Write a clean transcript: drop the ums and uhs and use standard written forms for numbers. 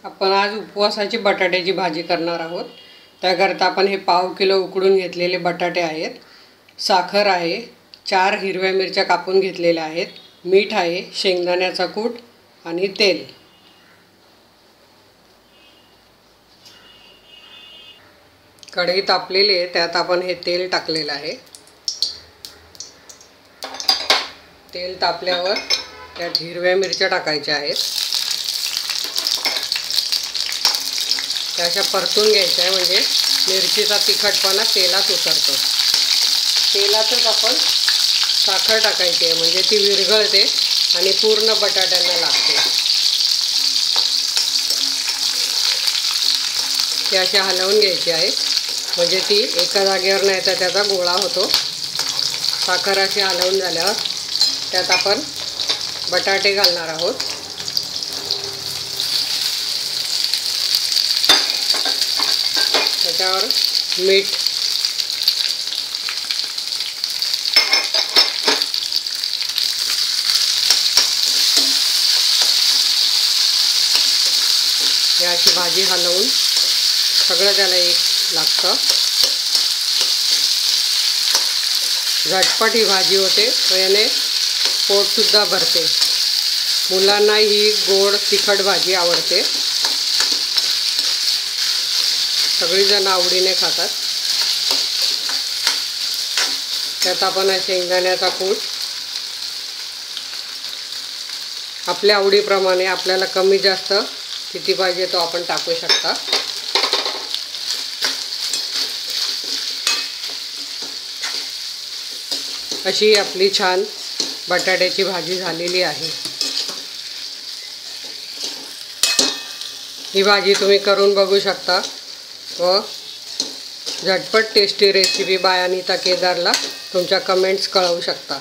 आपण आज उपवासाची बटाट्याची भाजी करणार आहोत। त्याकरता आपण हे पाव किलो उकडून घेतलेले बटाटे आहेत, साखर आहे, 4 हिरव्या मिरच्या कापून घेतलेल्या आहेत, मीठ आहे, शेंगदाण्याचा कूट आणि तेल। कढई तापलेली आहे, त्यात आपण हे तेल टाकलेलं आहे। तेल तापल्यावर त्यात हिरव्या मिरच्या टाकायच्या आहेत, त्या अशा परतून घ्यायच्या आहे, म्हणजे मिरचीचा तिखटपणा तेलात उतरतो। तेलातच आपण साखर टाकायची आहे, म्हणजे ती विरघळते आणि पूर्ण बटाट्यांना लागते। ती अशी हलवून घ्यायची आहे, म्हणजे ती एका जागेवर नाही तर त्याचा गोळा होतो। साखर अशी हलवून झाल्यावर त्यात आपण बटाटे घालणार आहोत। त्याच्यावर मीठ, ही अशी भाजी हलवून सगळं त्याला एक लागतं। झटपट ही भाजी होते व याने पोटसुद्धा भरते। मुलांना ही गोड तिखट भाजी आवडते, सगळीजण आवडीने खातात। त्यात आपण शेंगदाण्याचा कूट आपल्या आवडीप्रमाणे, आपल्याला कमी जास्त किती पाहिजे तो आपण टाकू शकता। अशी आपली छान बटाट्याची भाजी झालेली आहे। ही भाजी तुम्ही करून बघू शकता व झटपट टेस्टी रेसिपी बाय अनिता केदारला तुमच्या कमेंट्स कळवू शकता।